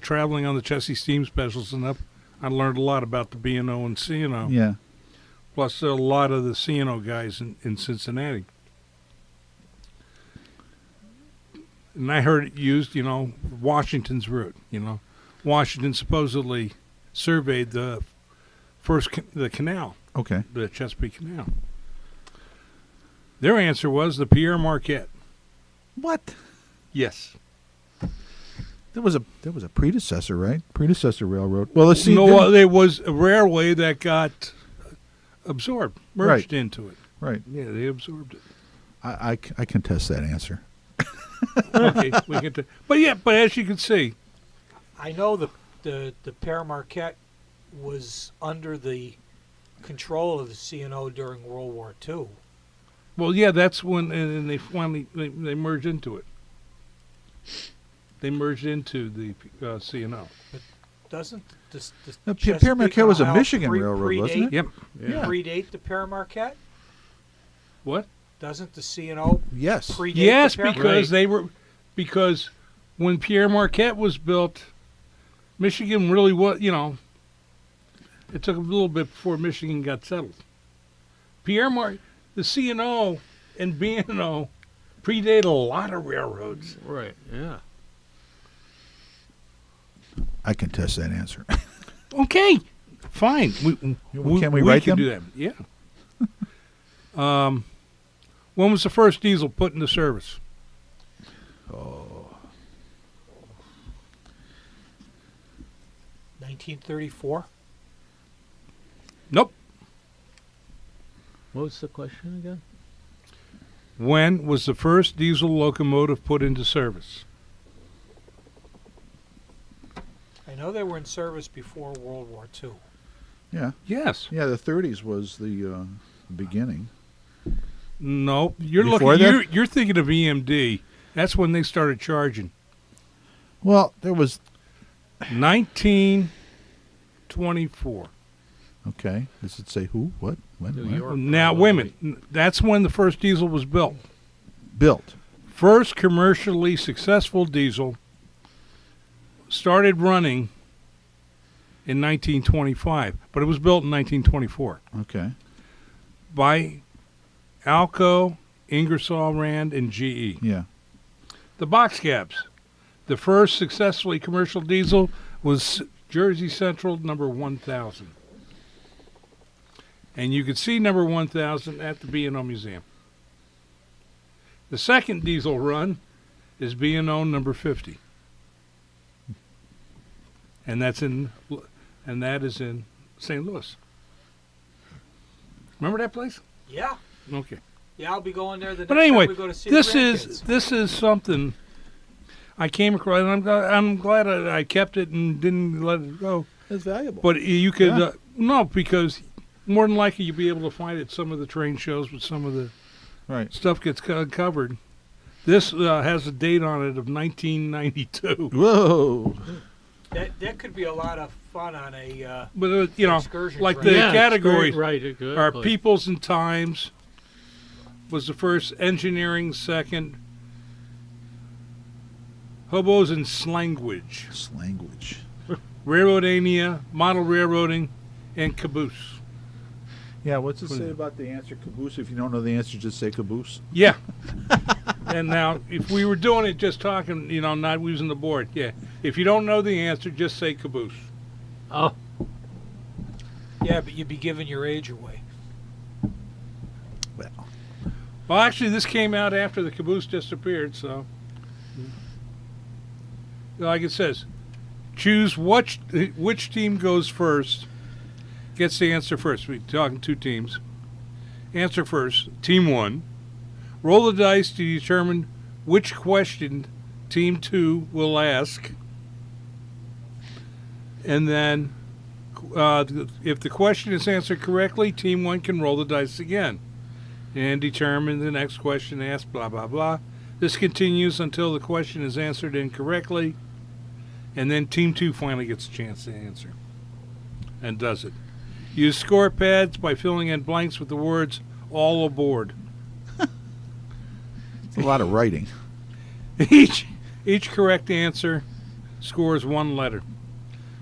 traveling on the Chessie Steam Specials and up, I learned a lot about the B&O and C&O. Yeah. Plus a lot of the C&O guys in Cincinnati. And I heard it used, Washington's route, Washington supposedly surveyed the canal, Okay. the Chesapeake Canal. Their answer was the Pierre Marquette. What? Yes. There was a predecessor, right? Predecessor railroad. Well, let's see. No, there was a railway that got absorbed, merged Right. into it. Right. Yeah, they absorbed it. I contest that answer. Okay, we get to. But as you can see, I know the Père Marquette was under the control of the C&O during World War II. well, yeah, that's when and they finally they merged into it. They merged into the C&O. Doesn't the No, Chesapeake Père Marquette was a Ohio Michigan railroad, wasn't it? Yep. Yeah. predate the Père Marquette? What? Doesn't the C&O Yes. predate Yes, the Père because because when Pierre Marquette was built, Michigan really was, it took a little bit before Michigan got settled. The C&O and B&O predate a lot of railroads. Right, yeah. I contest that answer. Okay, fine. Can we write can them? do that. Yeah. When was the first diesel put into service? 1934? Nope. What was the question again? When was the first diesel locomotive put into service? I know they were in service before World War II. Yeah. Yes. Yeah, the 30s was the beginning. No, you're Before looking. that? You're thinking of EMD. That's when they started charging. Well, there was 1924. okay. Does it say who? What? When? New When? York. Now, wait a minute. That's when the first diesel was built. Built. First commercially successful diesel started running in 1925, but it was built in 1924 Okay. by Alco, Ingersoll Rand, and GE. Yeah. The box cabs. The first successfully commercial diesel was Jersey Central number 1000. And you can see number 1000 at the B&O Museum. The second diesel run is B&O number 50. And that is in St. Louis. Remember that place? Yeah. Okay. Yeah, I'll be going there the But next anyway, time we go to see this the is grandkids. this is something I came across, and I'm glad I kept it and didn't let it go. It's valuable. But you could Yeah. no, because more than likely you'll be able to find it at some of the train shows, but some of the right. stuff gets covered. This has a date on it of 1992. Whoa. That could be a lot of fun on a But excursion like train. the Yeah, it's categories great, right, good are place. peoples and times was the first, engineering second, Hobos and Slangwich. Language. Railroadania, model railroading, and caboose. Yeah, what's it say about the answer caboose? If you don't know the answer, just say caboose. Yeah. And now, if we were doing it just talking, not using the board, yeah. If you don't know the answer, just say caboose. Oh, Yeah, but you'd be giving your age away. Well, actually, this came out after the caboose disappeared, so. Like it says, choose which team goes first, gets the answer first. We're talking 2 teams. Answer first, team 1. Roll the dice to determine which question team 2 will ask. And then, if the question is answered correctly, team 1 can roll the dice again and determine the next question asked, blah, blah, blah. This continues until the question is answered incorrectly, and then Team 2 finally gets a chance to answer and does it. Use score pads by filling in blanks with the words, all aboard. It's a lot of writing. Each correct answer scores 1 letter.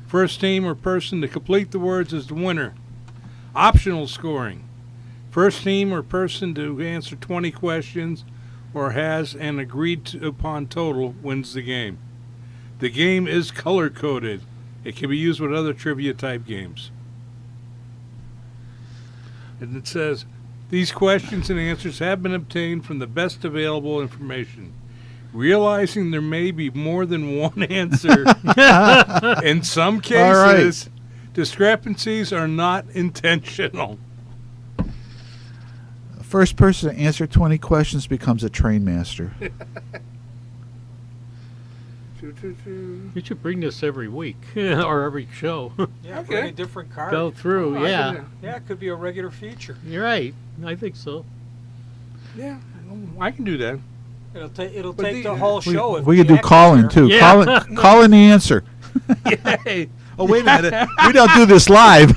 First team or person to complete the words is the winner. Optional scoring. First team or person to answer 20 questions or has an agreed upon total wins the game. The game is color-coded. It can be used with other trivia-type games. And it says, these questions and answers have been obtained from the best available information. Realizing there may be more than one answer, in some cases, discrepancies are not intentional. First person to answer 20 questions becomes a train master. you should bring this every week or every show. Yeah, Okay. bring a different card. Go through, Oh, I yeah. can- Yeah, it could be a regular feature. You're right. I think so. Yeah, I can do that. It'll take But take the- the whole show. if We could the do actors calling are- too. Yeah. Call in the answer. Yay. Oh, wait a minute. We don't do this live.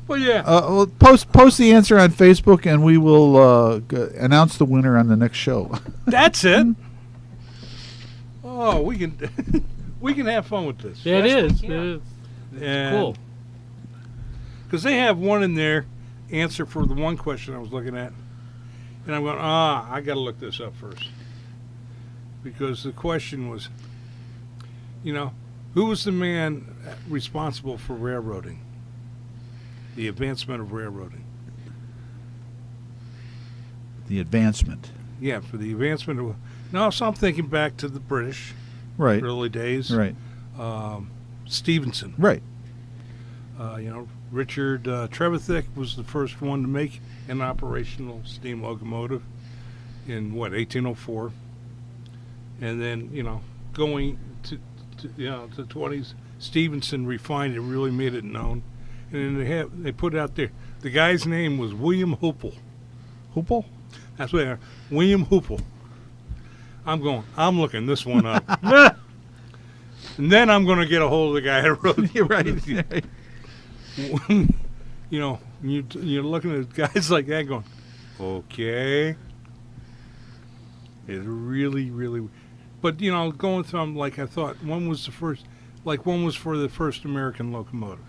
Well, yeah. Well, post the answer on Facebook, and we will announce the winner on the next show. That's it. Oh, we can we can have fun with this. Yeah, it Yes, we is. can. It is. And- Cool. Because they have one in there, answer for the one question I was looking at. And I'm going, I got to look this up first. Because the question was, who was the man responsible for railroading? The advancement of railroading. The advancement. Yeah, for the advancement of. No, so I'm thinking back to the British, Right. early days. Right. Stevenson. Right. Richard Trevithick was the first one to make an operational steam locomotive in 1804, and then going to the 20s, Stevenson refined it, really made it known, and then they put it out there. The guy's name was William Hoople. Hoople? That's what they are. William Hoople. I'm looking this one up, and then I'm going to get a hold of the guy who wrote. You're right. You're looking at guys like that going, okay. It's really, really. But, going from, I thought, one was for the first American locomotive.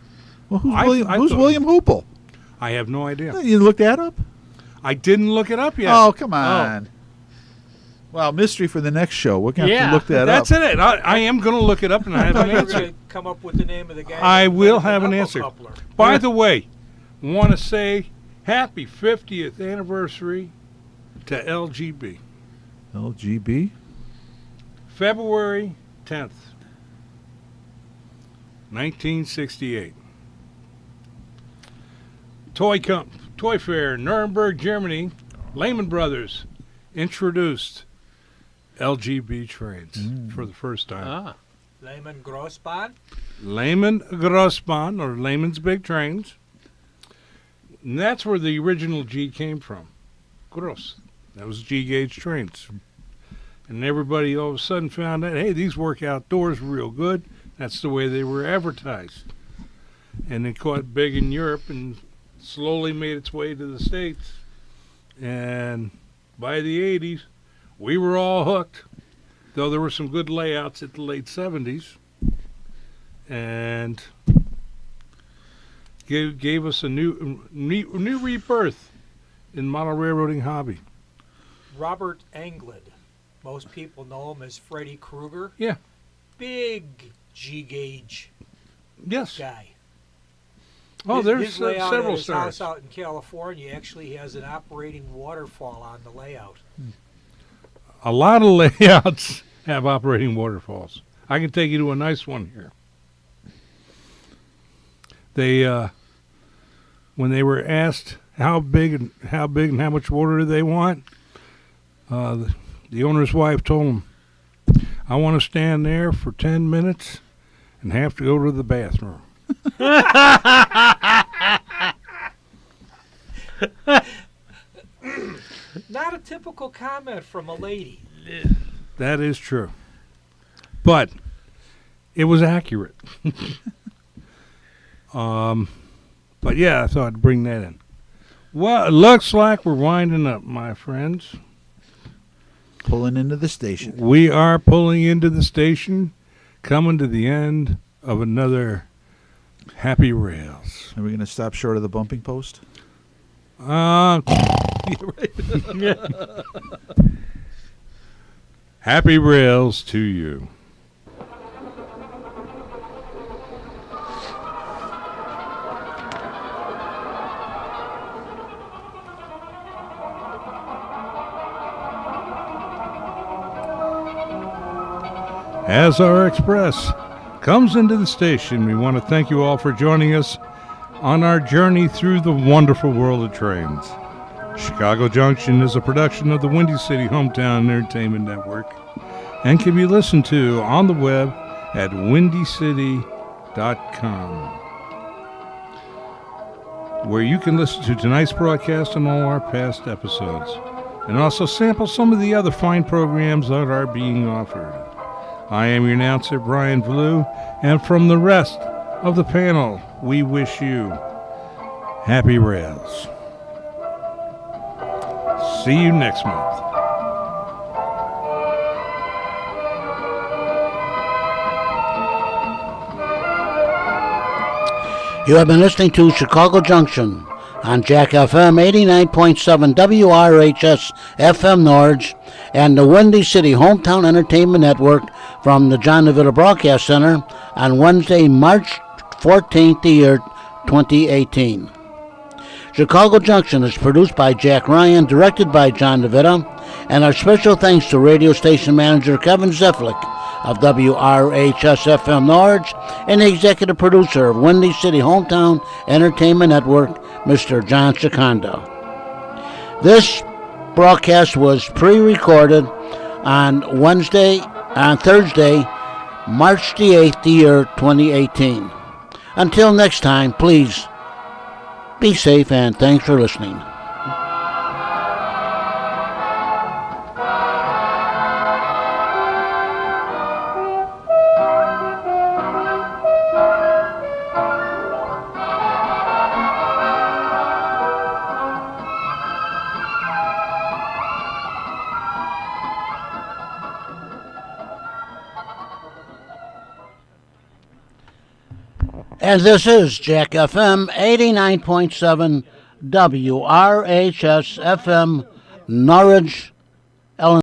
Well, who's I thought- William Hoople? I have no idea. You looked that up? I didn't look it up yet. Oh, come on. Well, mystery for the next show. We're going to have to look that That's up. it. I am going to look it up, and I have I an thought you were answer. going to come up with the name of the guy. I that will invented have the an knuckle answer. coupler. By the way, want to say happy 50th anniversary to LGB. LGB? February 10th, 1968. Toy Fair, Nuremberg, Germany. Lehman Brothers introduced LGB trains for the first time. Ah. Lehman Grossbahn. Lehman Grossbahn, or Lehman's Big Trains. And that's where the original G came from. Gross. That was G-gauge trains. And everybody all of a sudden found out, hey, these work outdoors real good. That's the way they were advertised. And it caught big in Europe and slowly made its way to the States. And by the 80s, we were all hooked, though there were some good layouts at the late 70s, and gave us a new rebirth in model railroading hobby. Robert Englund. Most people know him as Freddy Krueger. Yeah. Big G-gauge Yes. guy. Oh, there's his layout several at his stars. house out in California actually has an operating waterfall on the layout. A lot of layouts have operating waterfalls. I can take you to a nice one here. They, when they were asked how big and how much water they want, the owner's wife told them, "I want to stand there for 10 minutes and have to go to the bathroom." Not a typical comment from a lady. That is true. But it was accurate. But yeah, I thought I'd bring that in. Well, it looks like we're winding up, my friends. Pulling into the station. We are pulling into the station, coming to the end of another Happy Rails. Are we going to stop short of the bumping post? Happy Rails to you. As our express comes into the station, we want to thank you all for joining us on our journey through the wonderful world of trains. Chicago Junction is a production of the Windy City Hometown Entertainment Network and can be listened to on the web at windycity.com, where you can listen to tonight's broadcast and all our past episodes, and also sample some of the other fine programs that are being offered. I am your announcer, Brian Valou, and from the rest of the panel, we wish you happy rails. See you next month. You have been listening to Chicago Junction on Jack FM 89.7 WRHS FM Norge and the Windy City Hometown Entertainment Network from the John DeVita Broadcast Center on Wednesday, March 14th, the year 2018. Chicago Junction is produced by Jack Ryan, directed by John DeVita, and our special thanks to radio station manager Kevin Zeflik of WRHS FM Norge and the executive producer of Windy City Hometown Entertainment Network, Mr. John Seconda. This broadcast was pre-recorded on Thursday, March the 8th, the year 2018. Until next time, please be safe and thanks for listening. And this is Jack FM 89.7 WRHS FM Norwich, Illinois.